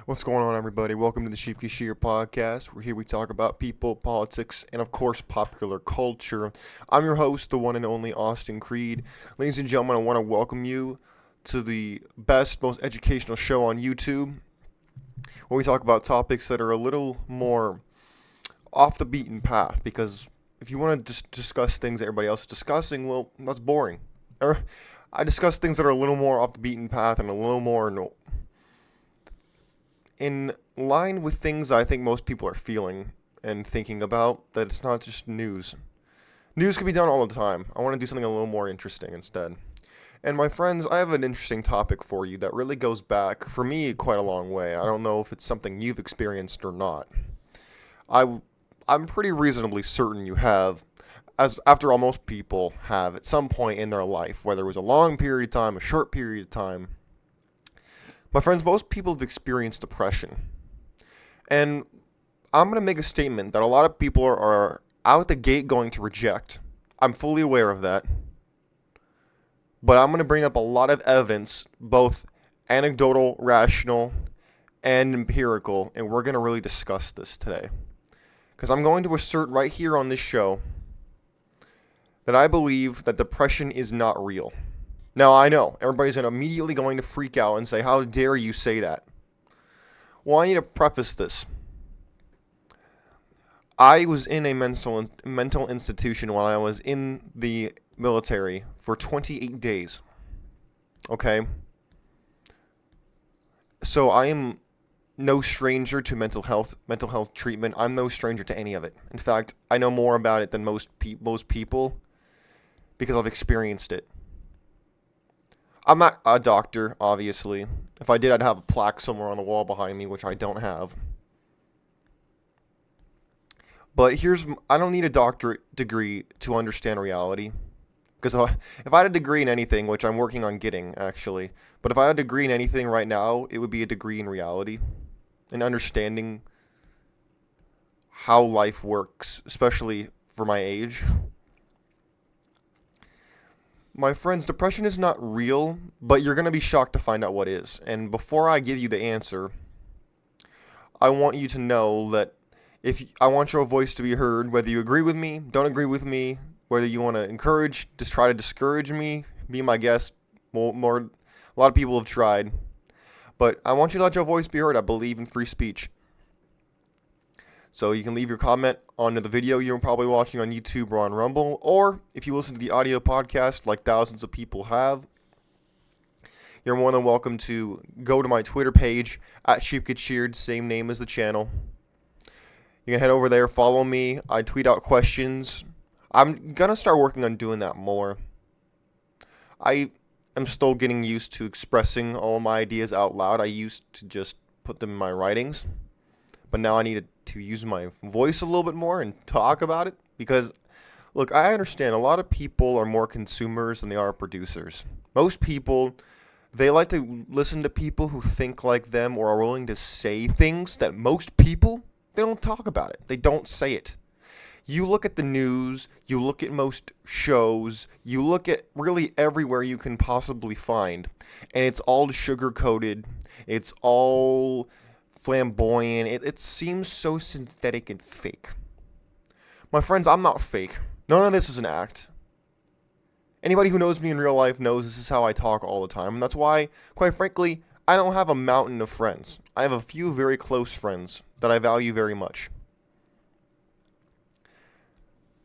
What's going on, everybody? Welcome to the Sheep Shear podcast. We're here, we talk about people, politics, and of course, popular culture. I'm your host, the one and only Austin Creed. Ladies and gentlemen, I want to welcome you to the best, most educational show on YouTube, where we talk about topics that are a little more off the beaten path. Because if you want to just discuss things that everybody else is discussing, well, that's boring. I discuss things that are a little more off the beaten path and a little more in line with things I think most people are feeling and thinking about, that it's not just news. News can be done all the time. I want to do something a little more interesting instead. And my friends, I have an interesting topic for you that really goes back, for me, quite a long way. I don't know if it's something you've experienced or not. I'm pretty reasonably certain you have, as after all, most people have at some point in their life, whether it was a long period of time, a short period of time. My friends, most people have experienced depression. And I'm going to make a statement that a lot of people are out the gate going to reject. I'm fully aware of that. But I'm going to bring up a lot of evidence, both anecdotal, rational, and empirical, and we're going to really discuss this today. Because I'm going to assert right here on this show that I believe that depression is not real. Now, I know, everybody's immediately going to freak out and say, how dare you say that? Well, I need to preface this. I was in a mental institution while I was in the military for 28 days. Okay? So I am no stranger to mental health treatment. I'm no stranger to any of it. In fact, I know more about it than most people because I've experienced it. I'm not a doctor, obviously. If I did, I'd have a plaque somewhere on the wall behind me, which I don't have. But I don't need a doctorate degree to understand reality. Because if I had a degree in anything, which I'm working on getting, actually, but if I had a degree in anything right now, it would be a degree in reality. And understanding how life works, especially for my age. My friends, depression is not real, but you're going to be shocked to find out what is. And before I give you the answer, I want you to know that I want your voice to be heard, whether you agree with me, don't agree with me, whether you want to encourage, just try to discourage me, be my guest. A lot of people have tried. But I want you to let your voice be heard. I believe in free speech. So you can leave your comment on the video you're probably watching on YouTube or on Rumble, or if you listen to the audio podcast like thousands of people have, you're more than welcome to go to my Twitter page, @SheepGetCheered, same name as the channel. You can head over there, follow me. I tweet out questions. I'm going to start working on doing that more. I am still getting used to expressing all of my ideas out loud. I used to just put them in my writings. But now I need to use my voice a little bit more and talk about it. Because, look, I understand a lot of people are more consumers than they are producers. Most people, they like to listen to people who think like them or are willing to say things that most people, they don't talk about it. They don't say it. You look at the news, you look at most shows, you look at really everywhere you can possibly find, and it's all sugar-coated. It's all flamboyant. It seems so synthetic and fake. My friends, I'm not fake. None of this is an act. Anybody who knows me in real life knows this is how I talk all the time. And that's why, quite frankly, I don't have a mountain of friends. I have a few very close friends that I value very much.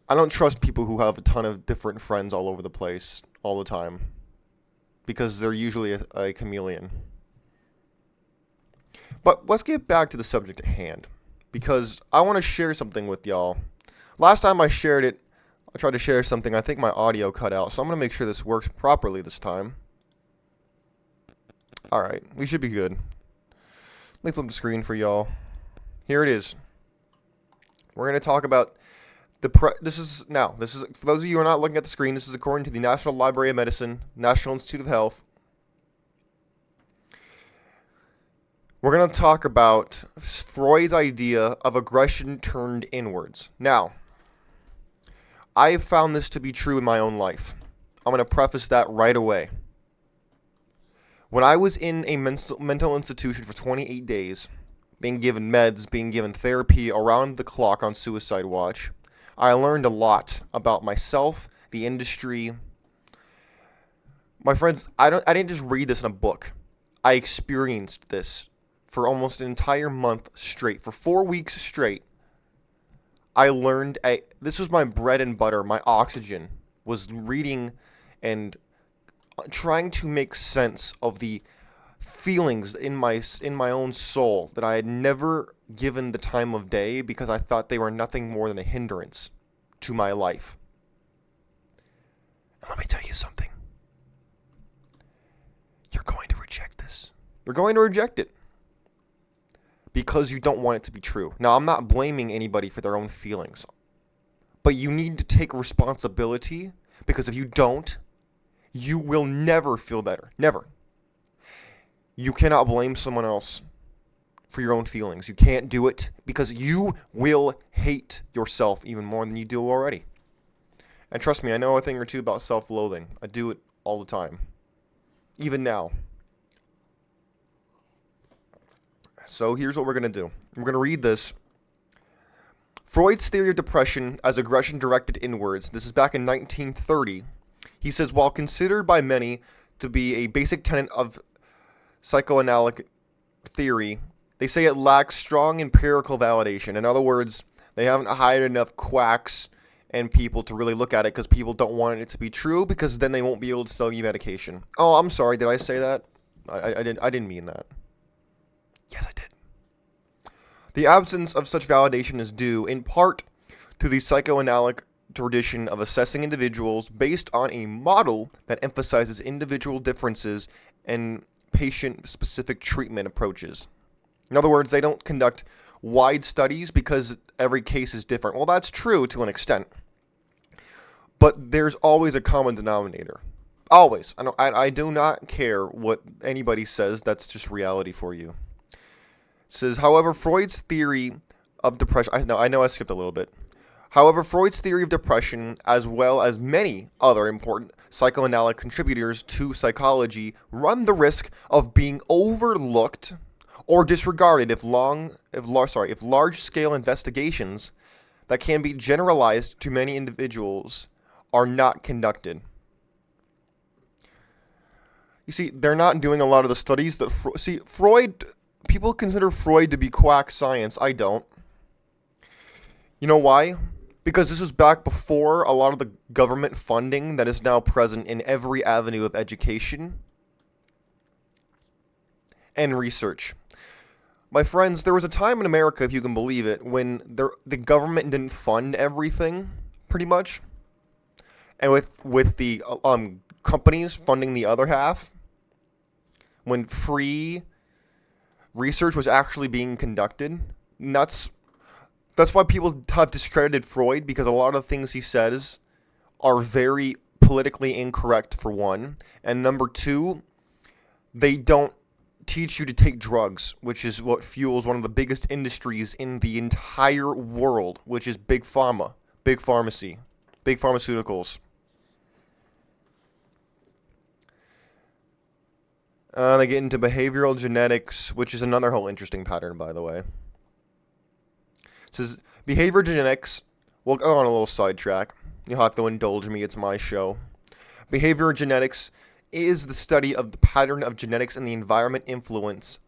I don't trust people who have a ton of different friends all over the place all the time, because they're usually a chameleon. But let's get back to the subject at hand, because I want to share something with y'all. Last time I shared it, I tried to share something. I think my audio cut out, so I'm going to make sure this works properly this time. Alright, we should be good. Let me flip the screen for y'all. Here it is. We're going to talk about this is for those of you who are not looking at the screen, this is according to the National Library of Medicine, National Institute of Health. We're going to talk about Freud's idea of aggression turned inwards. Now, I have found this to be true in my own life. I'm going to preface that right away. When I was in a mental institution for 28 days, being given meds, being given therapy around the clock on suicide watch, I learned a lot about myself, the industry. My friends, I didn't just read this in a book. I experienced this for almost an entire month straight. For 4 weeks straight, I learned this was my bread and butter, my oxygen, was reading and trying to make sense of the feelings in my own soul that I had never given the time of day because I thought they were nothing more than a hindrance to my life. And let me tell you something. You're going to reject this. You're going to reject it because you don't want it to be true. Now, I'm not blaming anybody for their own feelings, but you need to take responsibility because if you don't, you will never feel better. Never. You cannot blame someone else for your own feelings. You can't do it because you will hate yourself even more than you do already. And trust me, I know a thing or two about self-loathing. I do it all the time. Even now. So here's what we're going to do. We're going to read this. Freud's theory of depression as aggression directed inwards. This is back in 1930. He says, while considered by many to be a basic tenet of psychoanalytic theory, they say it lacks strong empirical validation. In other words, they haven't hired enough quacks and people to really look at it because people don't want it to be true because then they won't be able to sell you medication. Oh, I'm sorry. Did I say that? I didn't mean that. Yes, I did. The absence of such validation is due, in part, to the psychoanalytic tradition of assessing individuals based on a model that emphasizes individual differences and patient-specific treatment approaches. In other words, they don't conduct wide studies because every case is different. Well, that's true to an extent, but there's always a common denominator. Always. I do not care what anybody says. That's just reality for you. It says, however, Freud's theory of depression... I know I skipped a little bit. However, Freud's theory of depression, as well as many other important psychoanalytic contributors to psychology, run the risk of being overlooked or disregarded if large-scale investigations that can be generalized to many individuals are not conducted. You see, they're not doing a lot of the studies that Freud. People consider Freud to be quack science. I don't. You know why? Because this was back before a lot of the government funding that is now present in every avenue of education and research. My friends, there was a time in America, if you can believe it, when the government didn't fund everything, pretty much. And with the companies funding the other half, when free research was actually being conducted, that's why people have discredited Freud, because a lot of the things he says are very politically incorrect, for one. And number two, they don't teach you to take drugs, which is what fuels one of the biggest industries in the entire world, which is big pharma, big pharmacy, big pharmaceuticals. They get into behavioral genetics, which is another whole interesting pattern, by the way. It says, behavior genetics, we'll go on a little sidetrack. You'll have to indulge me, it's my show. Behavior genetics is the study of the pattern of genetics and the environment influence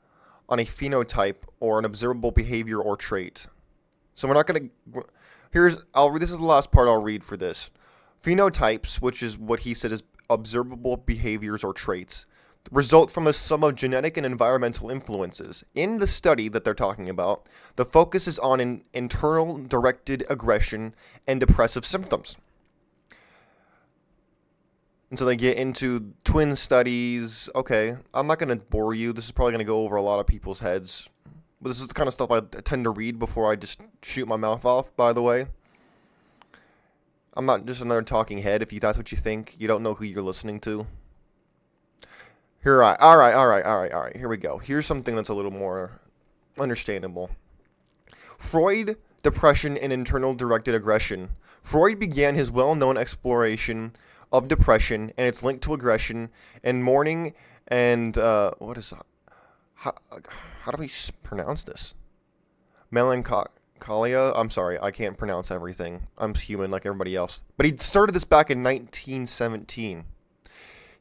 on a phenotype or an observable behavior or trait. So we're not going to... This is the last part I'll read for this. Phenotypes, which is what he said is observable behaviors or traits, result from a sum of genetic and environmental influences. In the study that they're talking about, the focus is on an internal directed aggression and depressive symptoms. And so they get into twin studies. Okay, I'm not going to bore you. This is probably going to go over a lot of people's heads. But this is the kind of stuff I tend to read before I just shoot my mouth off, by the way. I'm not just another talking head. If that's what you think, you don't know who you're listening to. All right. Here we go. Here's something that's a little more understandable. Freud, depression, and internal directed aggression. Freud began his well-known exploration of depression and its link to aggression and mourning And what is that? How do we pronounce this? Melancholia. I'm sorry, I can't pronounce everything. I'm human like everybody else. But he started this back in 1917.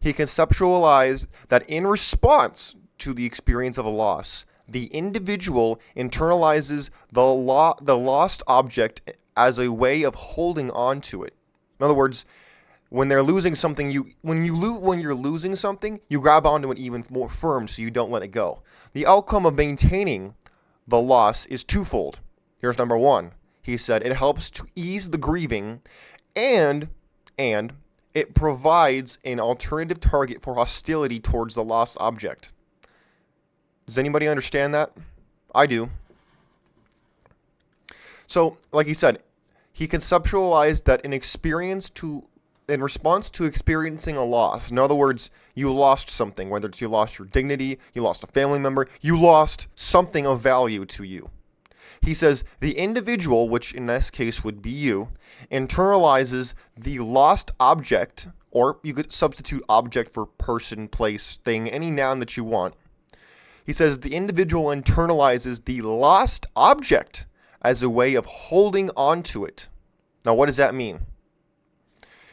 He conceptualized that in response to the experience of a loss, the individual internalizes the lost object as a way of holding on to it. In other words, when they're losing something, when you're losing something, you grab onto it even more firm so you don't let it go. The outcome of maintaining the loss is twofold. Here's number one. He said it helps to ease the grieving, and it provides an alternative target for hostility towards the lost object. Does anybody understand that? I do. So, like he said, he conceptualized that in response to experiencing a loss, in other words, you lost something, whether it's you lost your dignity, you lost a family member, you lost something of value to you. He says the individual, which in this case would be you, internalizes the lost object, or you could substitute object for person, place, thing, any noun that you want. He says the individual internalizes the lost object as a way of holding on to it. Now, what does that mean?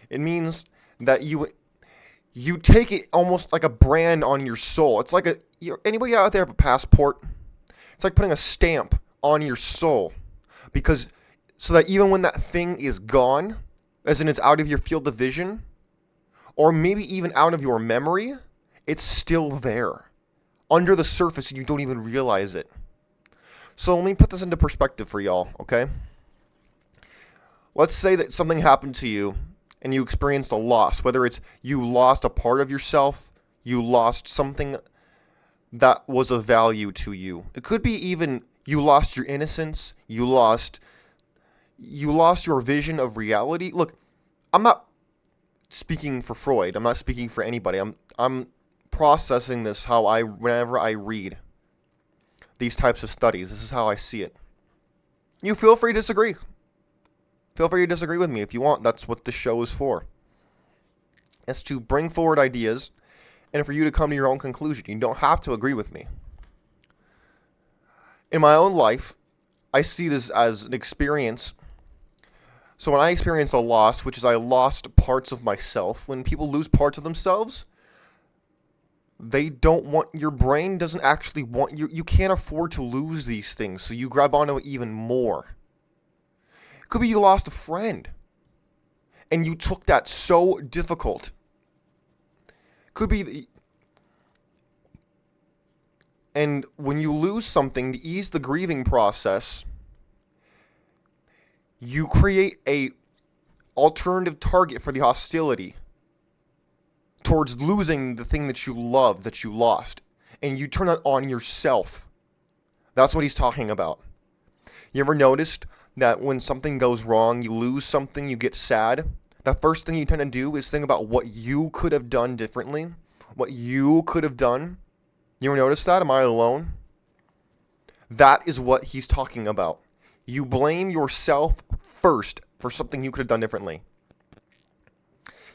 It means that you take it almost like a brand on your soul. It's like anybody out there have a passport? It's like putting a stamp on your soul, because so that even when that thing is gone, as in it's out of your field of vision, or maybe even out of your memory, it's still there under the surface and you don't even realize it. So let me put this into perspective for y'all, okay? Let's say that something happened to you and you experienced a loss, whether it's you lost a part of yourself, you lost something that was of value to you. It could be even you lost your innocence, you lost your vision of reality. Look, I'm not speaking for Freud. I'm not speaking for anybody. I'm processing this whenever I read these types of studies. This is how I see it. You feel free to disagree. Feel free to disagree with me if you want. That's what this show is for. It's to bring forward ideas and for you to come to your own conclusion. You don't have to agree with me. In my own life, I see this as an experience. So when I experienced a loss, which is I lost parts of myself, when people lose parts of themselves, your brain doesn't actually want you. You can't afford to lose these things, so you grab onto it even more. It could be you lost a friend, and you took that so difficult. Could be and when you lose something, to ease the grieving process, you create a alternative target for the hostility towards losing the thing that you love, that you lost. And you turn that on yourself. That's what he's talking about. You ever noticed that when something goes wrong, you lose something, you get sad? The first thing you tend to do is think about what you could have done differently. What you could have done. You ever notice that? Am I alone? That is what he's talking about. You blame yourself first for something you could have done differently.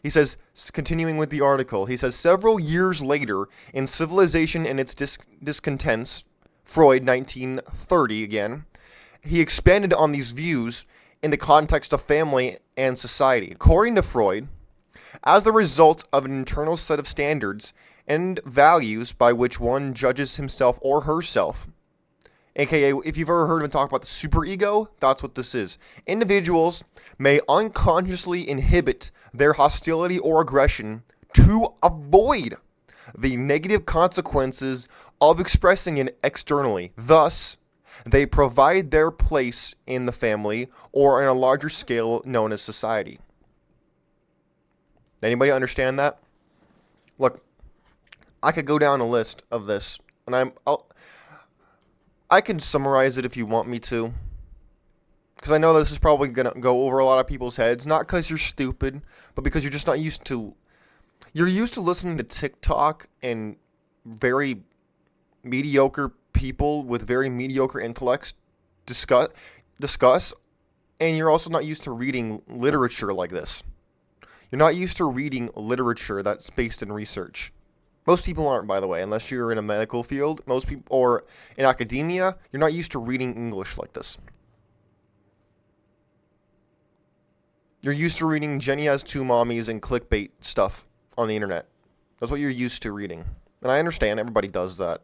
He says, continuing with the article, he says, several years later, in Civilization and Its Discontents, Freud, 1930 again, he expanded on these views in the context of family and society. According to Freud, as the result of an internal set of standards and values by which one judges himself or herself, aka, if you've ever heard him talk about the superego, that's what this is. Individuals may unconsciously inhibit their hostility or aggression to avoid the negative consequences of expressing it externally. Thus, they provide their place in the family or in a larger scale known as society. Anybody understand that? Look, I could go down a list of this, and I can summarize it if you want me to, because I know this is probably going to go over a lot of people's heads, not because you're stupid, but because you're just not used to, you're used to listening to TikTok and very mediocre people with very mediocre intellects discuss, and you're also not used to reading literature like this. You're not used to reading literature that's based in research. Most people aren't, by the way, unless you're in a medical field. Most people, or in academia, you're not used to reading English like this. You're used to reading Jenny has two mommies and clickbait stuff on the internet. That's what you're used to reading. And I understand everybody does that.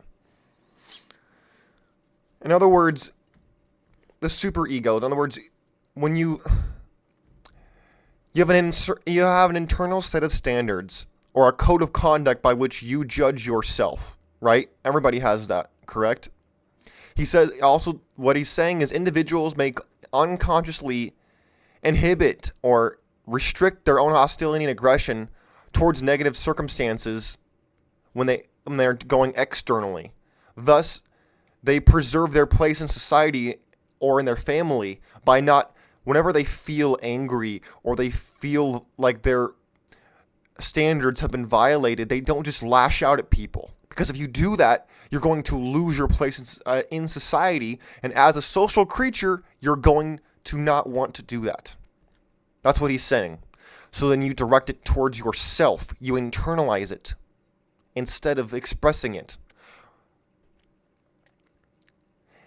In other words, the superego. In other words, when you have an internal set of standards or a code of conduct by which you judge yourself, right? Everybody has that, correct? He says also what he's saying is individuals may unconsciously inhibit or restrict their own hostility and aggression towards negative circumstances when they're going externally. Thus, they preserve their place in society or in their family by not, whenever they feel angry or they feel like their standards have been violated, they don't just lash out at people. Because if you do that, you're going to lose your place in society. And as a social creature, you're going to not want to do that. That's what he's saying. So then you direct it towards yourself. You internalize it instead of expressing it.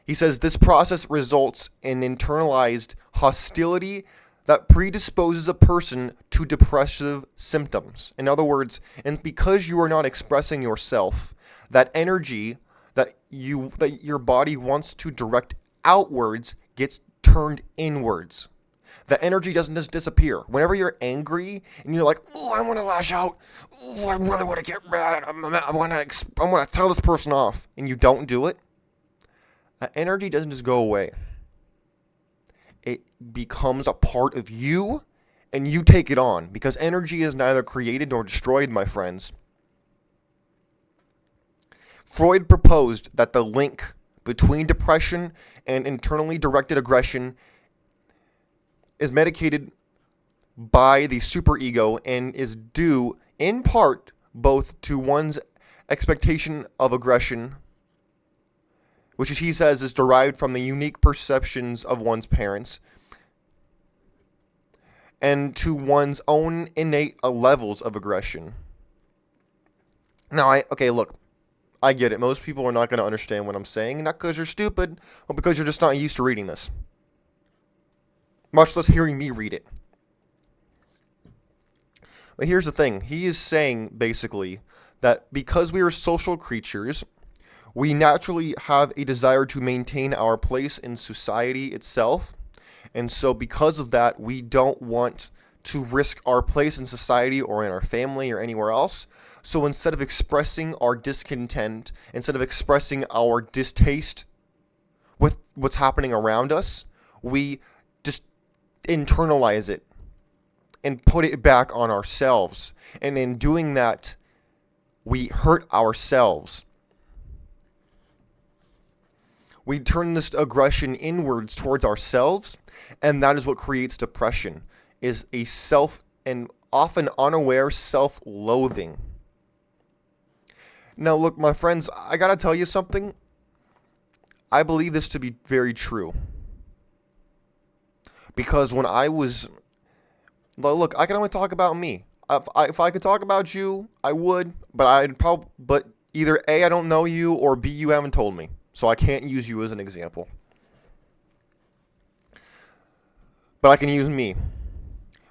He says this process results in internalized hostility that predisposes a person to depressive symptoms. In other words, and because you are not expressing yourself, that energy that your body wants to direct outwards gets turned inwards. The energy doesn't just disappear. Whenever you're angry and you're like, oh, I want to lash out. Oh, I really want to get mad. I want to tell this person off. And you don't do it. That energy doesn't just go away. It becomes a part of you and you take it on. Because energy is neither created nor destroyed, my friends. Freud proposed that the link between depression and internally directed aggression is medicated by the superego and is due in part both to one's expectation of aggression, which he says is derived from the unique perceptions of one's parents, and to one's own innate levels of aggression. Now, look, I get it. Most people are not going to understand what I'm saying, not because you're stupid, but because you're just not used to reading this. Much less hearing me read it. But here's the thing. He is saying, basically, that because we are social creatures, we naturally have a desire to maintain our place in society itself. And so because of that, we don't want to risk our place in society or in our family or anywhere else. So instead of expressing our discontent, instead of expressing our distaste with what's happening around us, we just internalize it and put it back on ourselves. And in doing that, we hurt ourselves. We turn this aggression inwards towards ourselves, and that is what creates depression, is a self and often unaware self-loathing. Now, look, my friends, I gotta tell you something. I believe this to be very true. Because when I was... Look, I can only talk about me. If I could talk about you, I would, but either A, I don't know you, or B, you haven't told me. So I can't use you as an example. But I can use me.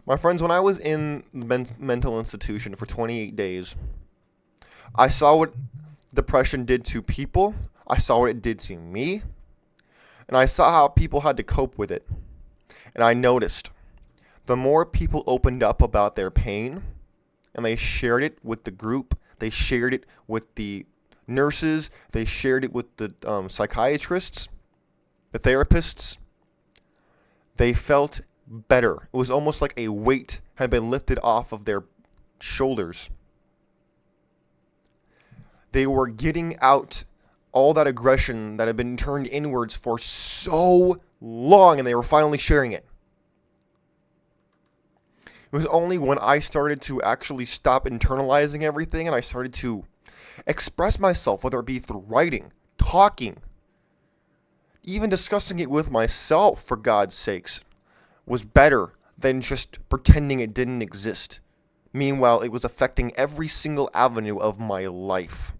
My friends, when I was in mental institution for 28 days, I saw what depression did to people. I saw what it did to me. And I saw how people had to cope with it. And I noticed the more people opened up about their pain and they shared it with the group, they shared it with the nurses, they shared it with the psychiatrists, the therapists, they felt better. It was almost like a weight had been lifted off of their shoulders. They were getting out all that aggression that had been turned inwards for so long, and they were finally sharing it. It was only when I started to actually stop internalizing everything and I started to express myself, whether it be through writing, talking, even discussing it with myself, for God's sakes, was better than just pretending it didn't exist. Meanwhile, it was affecting every single avenue of my life.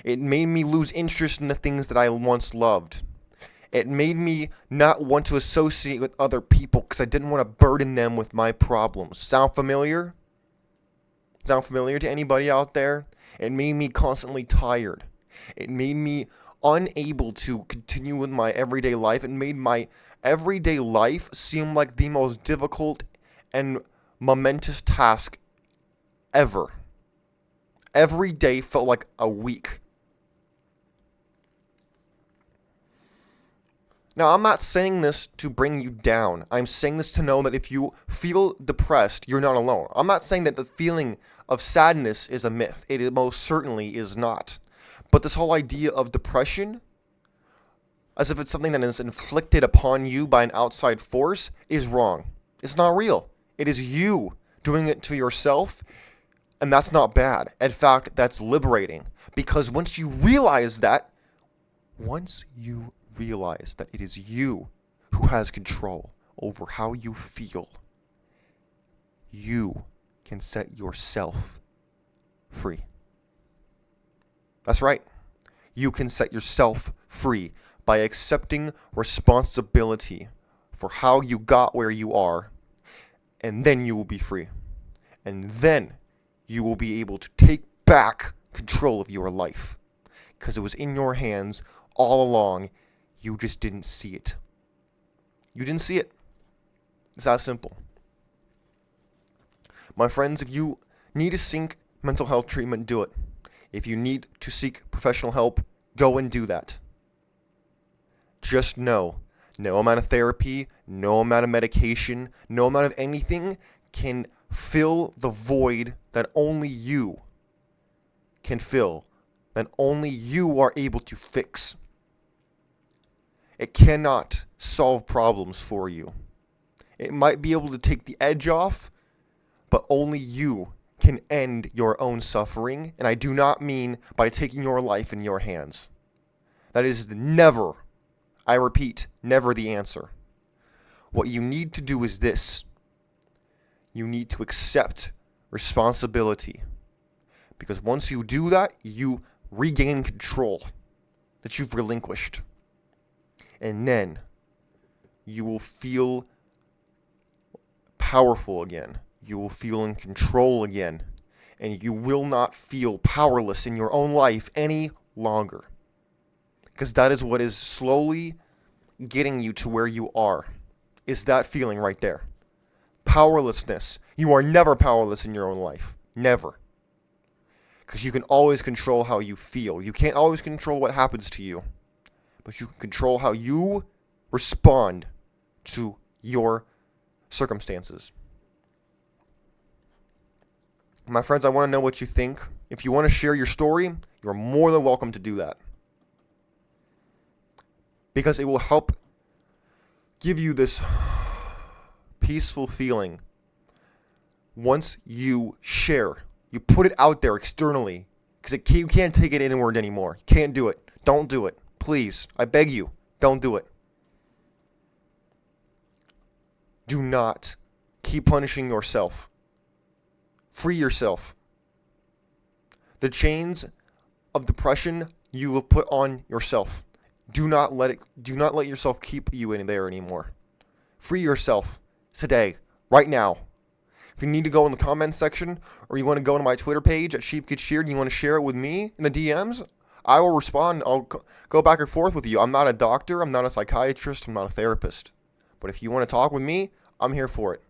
It made me lose interest in the things that I once loved. It made me not want to associate with other people because I didn't want to burden them with my problems. Sound familiar? Sound familiar to anybody out there? It made me constantly tired. It made me unable to continue with my everyday life. It made my everyday life seem like the most difficult and momentous task ever. Every day felt like a week. Now, I'm not saying this to bring you down. I'm saying this to know that if you feel depressed, you're not alone. I'm not saying that the feeling of sadness is a myth. It most certainly is not. But this whole idea of depression, as if it's something that is inflicted upon you by an outside force, is wrong. It's not real. It is you doing it to yourself, and that's not bad. In fact, that's liberating. Because once you realize that it is you who has control over how you feel, you can set yourself free. That's right. You can set yourself free by accepting responsibility for how you got where you are, and then you will be free. And then you will be able to take back control of your life, because it was in your hands all along. You just didn't see it. You didn't see it. It's that simple. My friends, if you need to seek mental health treatment, do it. If you need to seek professional help, go and do that. Just know, no amount of therapy, no amount of medication, no amount of anything can fill the void that only you can fill, that only you are able to fix. It cannot solve problems for you. It might be able to take the edge off, but only you can end your own suffering. And I do not mean by taking your life in your hands. That is never, I repeat, never the answer. What you need to do is this. You need to accept responsibility. Because once you do that, you regain control that you've relinquished. And then you will feel powerful again. You will feel in control again. And you will not feel powerless in your own life any longer. Because that is what is slowly getting you to where you are. Is that feeling right there. Powerlessness. You are never powerless in your own life. Never. Because you can always control how you feel. You can't always control what happens to you. But you can control how you respond to your circumstances. My friends, I want to know what you think. If you want to share your story, you're more than welcome to do that. Because it will help give you this peaceful feeling. Once you share, you put it out there externally. Because you can't take it inward anymore. You can't do it. Don't do it. Please, I beg you, don't do it. Do not keep punishing yourself. Free yourself. The chains of depression you will put on yourself. Do not let yourself keep you in there anymore. Free yourself today, right now. If you need to go in the comments section, or you want to go to my Twitter page at Sheep Get Sheared and you want to share it with me in the DMs, I will respond. I'll go back and forth with you. I'm not a doctor. I'm not a psychiatrist. I'm not a therapist. But if you want to talk with me, I'm here for it.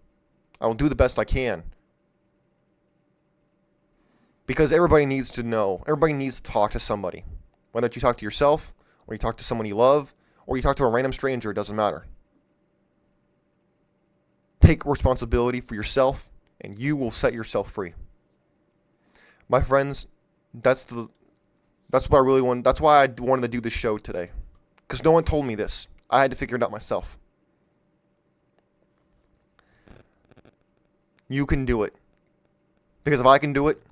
I will do the best I can. Because everybody needs to know. Everybody needs to talk to somebody. Whether you talk to yourself, or you talk to someone you love, or you talk to a random stranger, it doesn't matter. Take responsibility for yourself, and you will set yourself free. My friends, that's what I really want. That's why I wanted to do this show today. Because no one told me this. I had to figure it out myself. You can do it. Because if I can do it,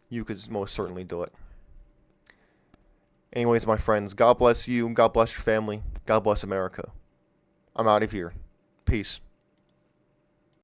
you could most certainly do it. Anyways, my friends, God bless you. God bless your family. God bless America. I'm out of here. Peace.